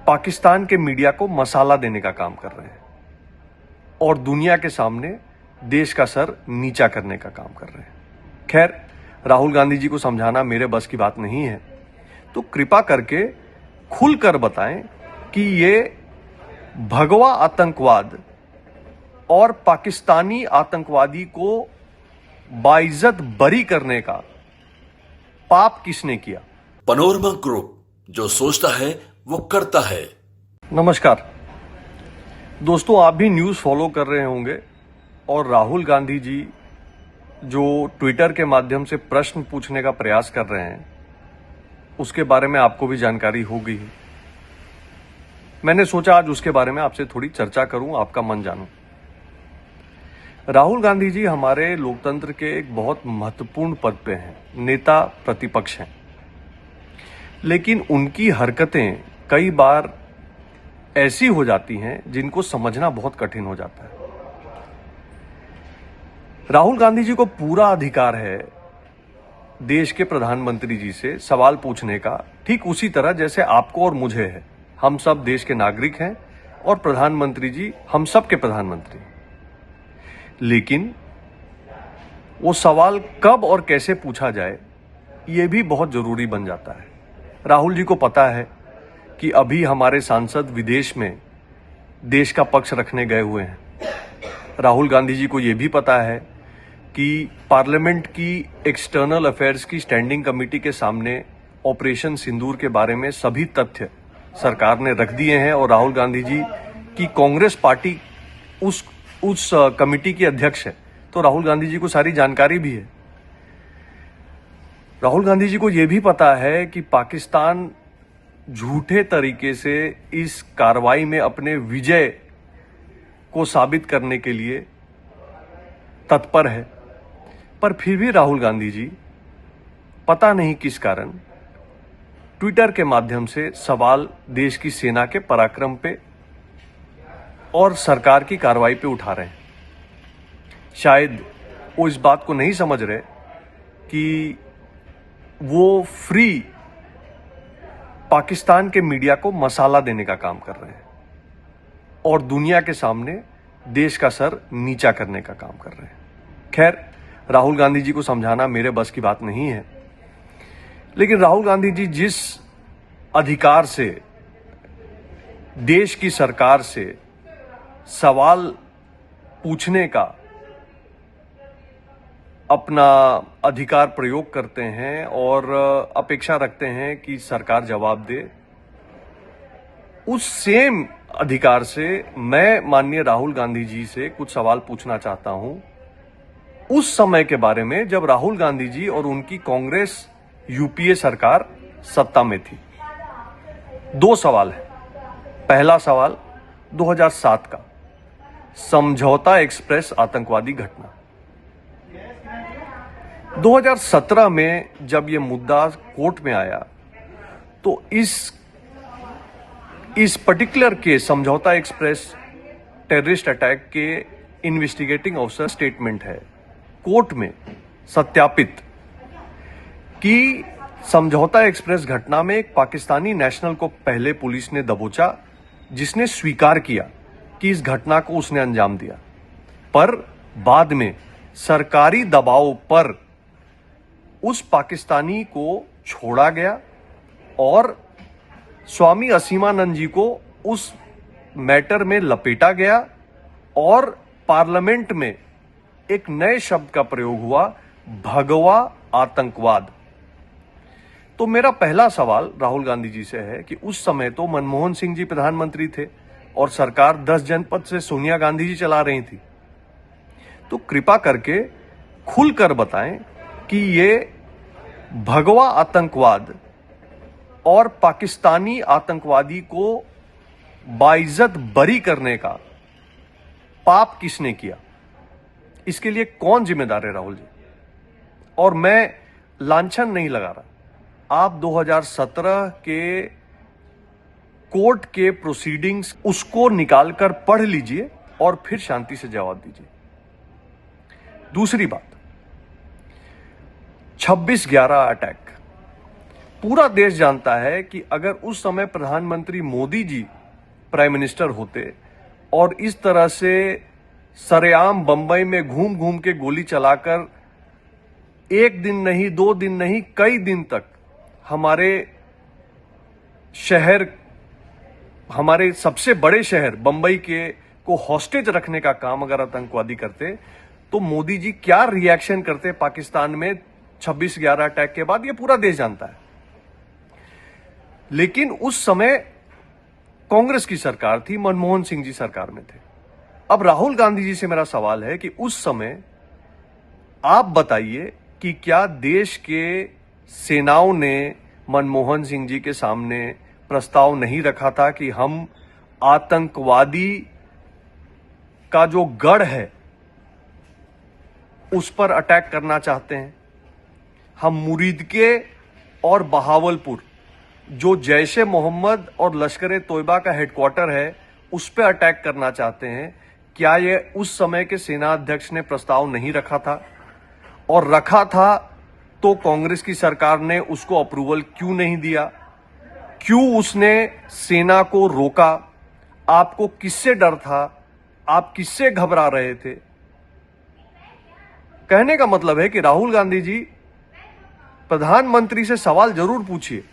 पाकिस्तान के मीडिया को मसाला देने का काम कर रहे हैं और दुनिया के सामने देश का सर नीचा करने का काम कर रहे हैं। खैर, राहुल गांधी जी को समझाना मेरे बस की बात नहीं है, तो कृपा करके खुलकर बताएं कि ये भगवा आतंकवाद और पाकिस्तानी आतंकवादी को बाइज्जत बरी करने का पाप किसने किया। पैनोरमा ग्रुप, जो सोचता है वो करता है। नमस्कार दोस्तों, आप भी न्यूज़ फॉलो कर रहे होंगे और राहुल गांधी जी जो ट्विटर के माध्यम से प्रश्न पूछने का प्रयास कर रहे हैं उसके बारे में आपको भी जानकारी होगी। मैंने सोचा आज उसके बारे में आपसे थोड़ी चर्चा करूं, आपका मन जानूं। राहुल गांधी जी हमारे लोकतंत्र के एक बहुत महत्वपूर्ण पद पे हैं, नेता प्रतिपक्ष हैं, लेकिन उनकी हरकतें कई बार ऐसी हो जाती हैं जिनको समझना बहुत कठिन हो जाता है। राहुल गांधी जी को पूरा अधिकार है देश के प्रधानमंत्री जी से सवाल पूछने का, ठीक उसी तरह जैसे आपको और मुझे है। हम सब देश के नागरिक हैं और प्रधानमंत्री जी हम सब के प्रधानमंत्री हैं। लेकिन वो सवाल कब और कैसे पूछा जाए ये भी बहुत जरूरी बन जाता है। राहुल जी को पता है कि अभी हमारे सांसद विदेश में देश का पक्ष रखने गए हुए हैं। राहुल गांधी जी को यह भी पता है कि पार्लियामेंट की एक्सटर्नल अफेयर्स की स्टैंडिंग कमेटी के सामने ऑपरेशन सिंदूर के बारे में सभी तथ्य सरकार ने रख दिए हैं और राहुल गांधी जी की कांग्रेस पार्टी उस कमेटी की अध्यक्ष है, तो राहुल गांधी जी को सारी जानकारी भी है। राहुल गांधी जी को यह भी पता है कि पाकिस्तान झूठे तरीके से इस कार्रवाई में अपने विजय को साबित करने के लिए तत्पर है, पर फिर भी राहुल गांधी जी पता नहीं किस कारण ट्विटर के माध्यम से सवाल देश की सेना के पराक्रम पे और सरकार की कार्रवाई पे उठा रहे हैं। शायद वो इस बात को नहीं समझ रहे कि वो फ्री पाकिस्तान के मीडिया को मसाला देने का काम कर रहे हैं और दुनिया के सामने देश का सर नीचा करने का काम कर रहे हैं। खैर, राहुल गांधी जी को समझाना मेरे बस की बात नहीं है, लेकिन राहुल गांधी जी जिस अधिकार से देश की सरकार से सवाल पूछने का अपना अधिकार प्रयोग करते हैं और अपेक्षा रखते हैं कि सरकार जवाब दे, उस सेम अधिकार से मैं माननीय राहुल गांधी जी से कुछ सवाल पूछना चाहता हूं उस समय के बारे में जब राहुल गांधी जी और उनकी कांग्रेस यूपीए सरकार सत्ता में थी। दो सवाल है। पहला सवाल 2007 का समझौता एक्सप्रेस आतंकवादी घटना। 2017 में जब यह मुद्दा कोर्ट में आया तो इस पर्टिकुलर केस समझौता एक्सप्रेस टेररिस्ट अटैक के इन्वेस्टिगेटिंग ऑफिसर स्टेटमेंट है कोर्ट में सत्यापित कि समझौता एक्सप्रेस घटना में एक पाकिस्तानी नेशनल को पहले पुलिस ने दबोचा, जिसने स्वीकार किया कि इस घटना को उसने अंजाम दिया, पर बाद में सरकारी दबाव पर उस पाकिस्तानी को छोड़ा गया और स्वामी असीमानंद जी को उस मैटर में लपेटा गया और पार्लियामेंट में एक नए शब्द का प्रयोग हुआ, भगवा आतंकवाद। तो मेरा पहला सवाल राहुल गांधी जी से है कि उस समय तो मनमोहन सिंह जी प्रधानमंत्री थे और सरकार 10 जनपद से सोनिया गांधी जी चला रही थी, तो कृपा करके खुलकर बताएं कि ये भगवा आतंकवाद और पाकिस्तानी आतंकवादी को बाइज्जत बरी करने का पाप किसने किया, इसके लिए कौन जिम्मेदार है राहुल जी। और मैं लांछन नहीं लगा रहा, आप 2017 के कोर्ट के प्रोसीडिंग्स उसको निकालकर पढ़ लीजिए और फिर शांति से जवाब दीजिए। दूसरी बात, 26/11 अटैक, पूरा देश जानता है कि अगर उस समय प्रधानमंत्री मोदी जी प्राइम मिनिस्टर होते और इस तरह से सरेआम बंबई में घूम घूम के गोली चलाकर एक दिन नहीं, 2 दिन नहीं, कई दिन तक हमारे शहर, हमारे सबसे बड़े शहर बंबई के को हॉस्टेज रखने का काम अगर आतंकवादी करते, तो मोदी जी क्या रिएक्शन करते पाकिस्तान में 26/11 अटैक के बाद, ये पूरा देश जानता है। लेकिन उस समय कांग्रेस की सरकार थी, मनमोहन सिंह जी सरकार में थे। अब राहुल गांधी जी से मेरा सवाल है कि उस समय आप बताइए कि क्या देश के सेनाओं ने मनमोहन सिंह जी के सामने प्रस्ताव नहीं रखा था कि हम आतंकवादी का जो गढ़ है उस पर अटैक करना चाहते हैं, हम मुरीदके और बहावलपुर जो जैश ए मोहम्मद और लश्कर ए तोयबा का हेडक्वार्टर है उस पर अटैक करना चाहते हैं। क्या ये उस समय के सेना अध्यक्ष ने प्रस्ताव नहीं रखा था? और रखा था तो कांग्रेस की सरकार ने उसको अप्रूवल क्यों नहीं दिया? क्यों उसने सेना को रोका? आपको किससे डर था? आप किससे घबरा रहे थे? कहने का मतलब है कि राहुल गांधी जी, प्रधानमंत्री से सवाल जरूर पूछिए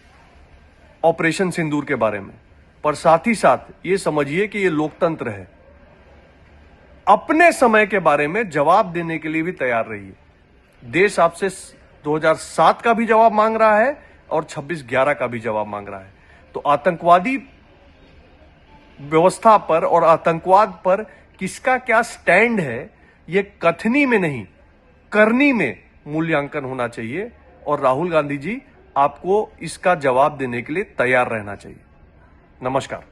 ऑपरेशन सिंदूर के बारे में, पर साथ ही साथ ये समझिए कि ये लोकतंत्र है। अपने समय के बारे में जवाब देने के लिए भी तैयार रहिए। देश आपसे 2007 का भी जवाब मांग रहा है और 26/11 का भी जवाब मांग रहा है। तो आतंकवादी व्यवस्था पर और आतंकवाद पर किसका क्या स्टैंड है, ये कथनी में नहीं, करनी में मूल्यांकन होना चाहिए। और राहुल गांधी जी, आपको इसका जवाब देने के लिए तैयार रहना चाहिए। नमस्कार।